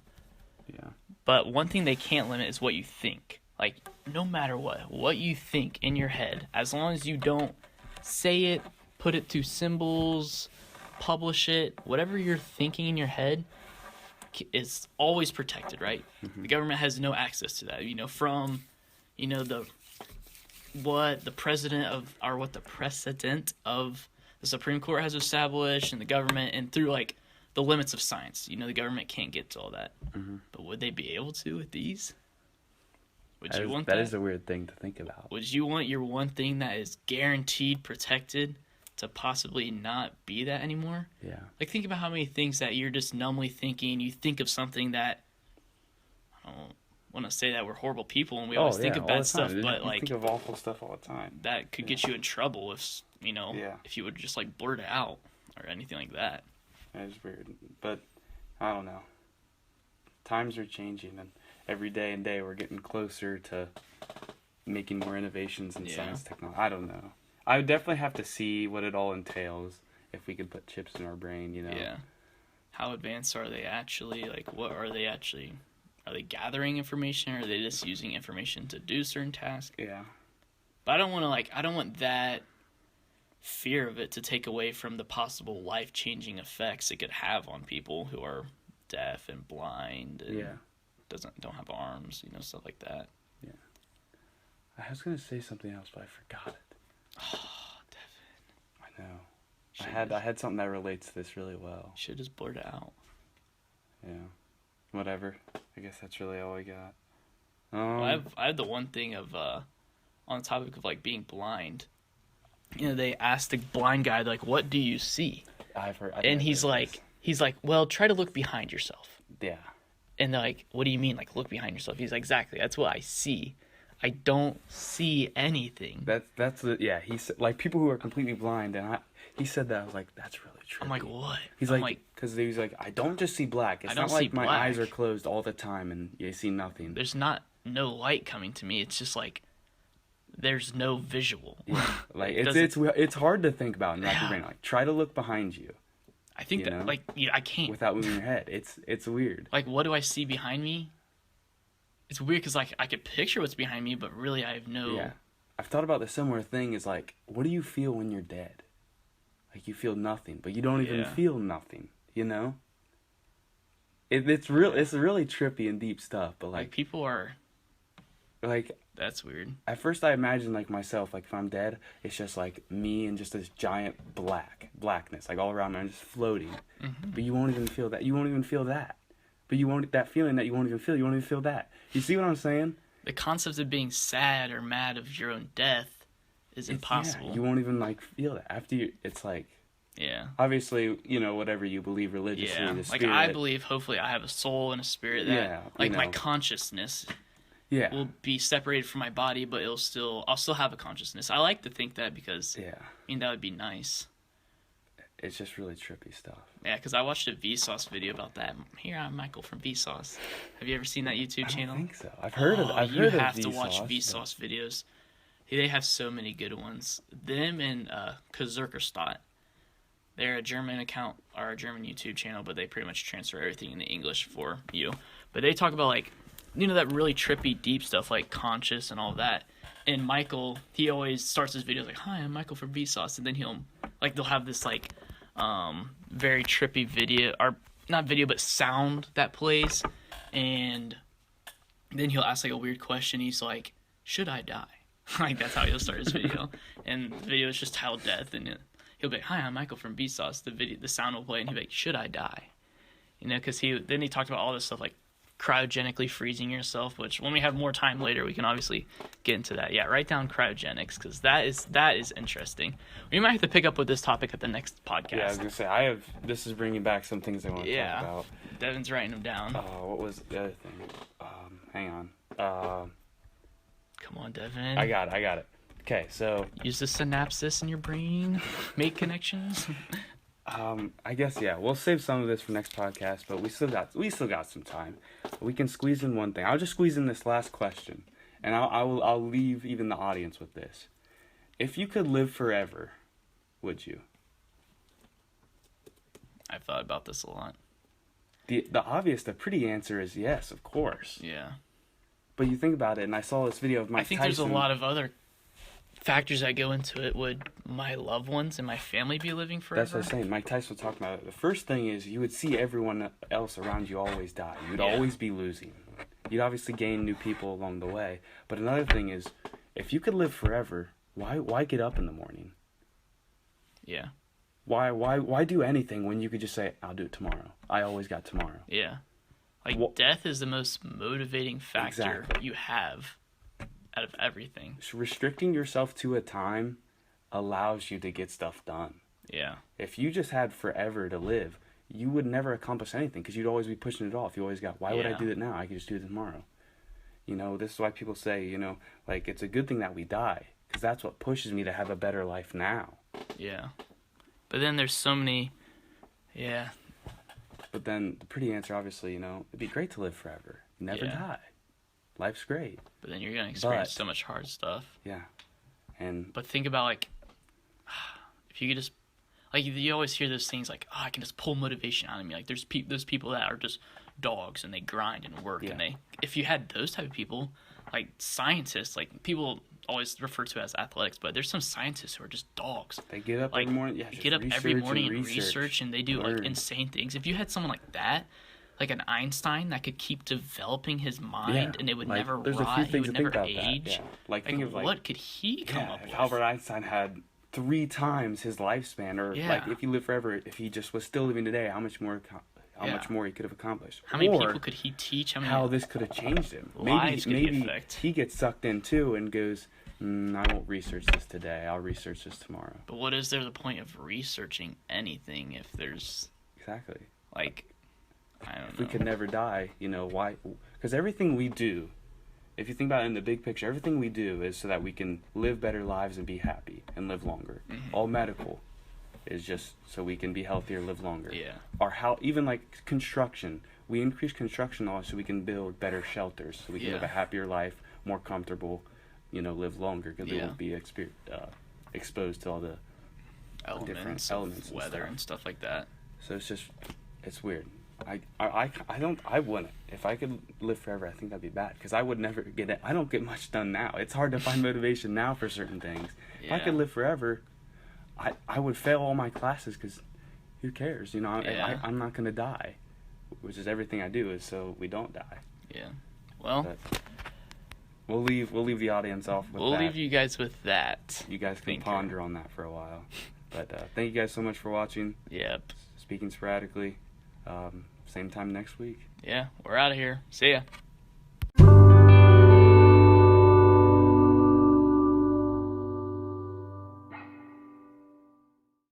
Yeah. But one thing they can't limit is what you think. Like, no matter what you think in your head, as long as you don't say it, put it through symbols, publish it, whatever you're thinking in your head is always protected, right? Mm-hmm. The government has no access to that, from, what the precedent of the Supreme Court has established and the government, and through, like, the limits of science. The government can't get to all that. Mm-hmm. But would they be able to with these? Would you want that? That is a weird thing to think about. Would you want your one thing that is guaranteed protected to possibly not be that anymore? Yeah. Like, think about how many things that you're just numbly thinking. You think of something that, I don't want to say that we're horrible people and we always think of bad stuff, but like, think of awful stuff all the time. That could get you in trouble if you would just like blurt it out or anything like that. That is weird, but I don't know. Times are changing, and every day and day we're getting closer to making more innovations in science technology. I don't know. I would definitely have to see what it all entails if we could put chips in our brain, Yeah. How advanced are they actually? Like, what are they actually? Are they gathering information, or are they just using information to do certain tasks? Yeah. But I don't want that fear of it to take away from the possible life-changing effects it could have on people who are deaf and blind and don't have arms, stuff like that. Yeah. I was going to say something else, but I forgot it. Oh, Devin. I know. I had something that relates to this really well. Should just blurt it out. Yeah. Whatever. I guess that's really all I got. Well, I have the one thing of on the topic of like being blind. They asked the blind guy like, "What do you see?" I've heard. And he's like, "Well, try to look behind yourself." Yeah. And they're like, "What do you mean, like look behind yourself?" He's like, "Exactly. That's what I see. I don't see anything." He said, like, people who are completely blind, and he said that. I was like, that's really true. I'm like, what? He's like, because he was like, I don't just see black. It's not like my eyes are closed all the time and you see nothing. There's no light coming to me. It's just like there's no visual. Yeah. Like it's hard to think about in your brain. Like, try to look behind you. I think that I can't without moving your head. It's weird. Like, what do I see behind me? It's weird because like I could picture what's behind me, but really I have no. Yeah, I've thought about the similar thing. Is like, what do you feel when you're dead? Like, you feel nothing, but you don't even feel nothing. It's really trippy and deep stuff. But like people are. Like, that's weird. At first, I imagine like myself, like if I'm dead, it's just like me and just this giant blackness, like all around me, I'm just floating. Mm-hmm. But you won't even feel that. You won't even feel that. But you won't that feeling that you won't even feel. You won't even feel that. You see what I'm saying? The concept of being sad or mad of your own death is impossible. Yeah, you won't even like feel that after you. It's like. Yeah. Obviously, whatever you believe religiously, the spirit. Like I believe, hopefully, I have a soul and a spirit that, my consciousness. Yeah. Will be separated from my body, but I'll still have a consciousness. I like to think that because that would be nice. It's just really trippy stuff. Yeah, because I watched a Vsauce video about that. Here, I'm Michael from Vsauce. Have you ever seen that YouTube channel? I don't think so. I've heard of Vsauce. You have to watch Vsauce videos. They have so many good ones. Them and Kazurkerstat. They're a German account or a German YouTube channel, but they pretty much transfer everything into English for you. But they talk about like, that really trippy, deep stuff like conscious and all that. And Michael, he always starts his videos like, "Hi, I'm Michael from Vsauce," and then they'll have this like very trippy video, or not video but sound that plays, and then he'll ask like a weird question. He's like, "Should I die?" Like that's how he'll start his video, and the video is just titled "Death," and he'll be like, "Hi, I'm Michael from Vsauce." The sound will play, and he'll be like, "Should I die?" Because he talked about all this stuff like cryogenically freezing yourself, which when we have more time later, we can obviously get into that. Yeah, write down cryogenics, because that is interesting. We might have to pick up with this topic at the next podcast. Yeah, I was going to say, this is bringing back some things I want to talk about. Devin's writing them down. What was the other thing? Hang on. Come on, Devin. I got it. Okay, so... Use the synapses in your brain. Make connections. I guess, yeah, we'll save some of this for next podcast, but we still got some time. We can squeeze in one thing. I'll just squeeze in this last question, and I'll leave even the audience with this. If you could live forever, would you? I've thought about this a lot. The pretty answer is yes, of course. Yeah. But you think about it, and I saw this video of Mike Tyson. I think there's a lot of other factors that go into it. Would my loved ones and my family be living forever? That's what I'm saying. Mike Tyson was talking about it. The first thing is you would see everyone else around you always die. You'd always be losing. You'd obviously gain new people along the way. But another thing is, if you could live forever, why get up in the morning? Yeah. Why do anything when you could just say, I'll do it tomorrow. I always got tomorrow. Yeah. Like, death is the most motivating factor you have out of everything. So restricting yourself to a time allows you to get stuff done. Yeah. If you just had forever to live, you would never accomplish anything because you'd always be pushing it off. You always got, why would I do it now? I could just do it tomorrow. You know, this is why people say, like, it's a good thing that we die because that's what pushes me to have a better life now. Yeah. But then there's so many, But then the pretty answer, obviously, it'd be great to live forever. Never die. Life's great. But then you're going to experience so much hard stuff. Yeah. But think about, like, if you could just, like, you always hear those things like, I can just pull motivation out of me. Like, there's people that are just dogs and they grind and work. Yeah. And if you had those type of people, like scientists, like people always refer to as athletics, but there's some scientists who are just dogs. They get up every morning. Yeah, they get up every morning and research, and they do like insane things. If you had someone like that, like an Einstein, that could keep developing his mind, and it would never rot. He would never age. Yeah. Like what could he come up with? Albert Einstein had 3 times his lifespan, or like if you live forever, if he just was still living today, how much more he could have accomplished. How many people could he teach? How this could have changed him. Maybe he gets sucked in too and goes, I won't research this today. I'll research this tomorrow. But what is there the point of researching anything if there's... Exactly. Like, I don't know. If we could never die, why? Because everything we do, if you think about it in the big picture, everything we do is so that we can live better lives and be happy and live longer. Mm-hmm. All medical is just so we can be healthier, live longer. Yeah. Even like construction, we increase construction knowledge so we can build better shelters, so we can live a happier life, more comfortable, live longer because we won't be exposed to all the different elements, weather and stuff like that. So it's weird. I wouldn't. If I could live forever, I think that'd be bad because I would never get it. I don't get much done now. It's hard to find motivation now for certain things. If I could live forever, I would fail all my classes because who cares? I'm not gonna die, which is everything I do is so we don't die. Yeah. Well. But we'll leave the audience off with that. We'll leave you guys with that. You guys can ponder on that for a while. But thank you guys so much for watching. Yep. Speaking Sporadically. Same time next week. Yeah, we're out of here. See ya.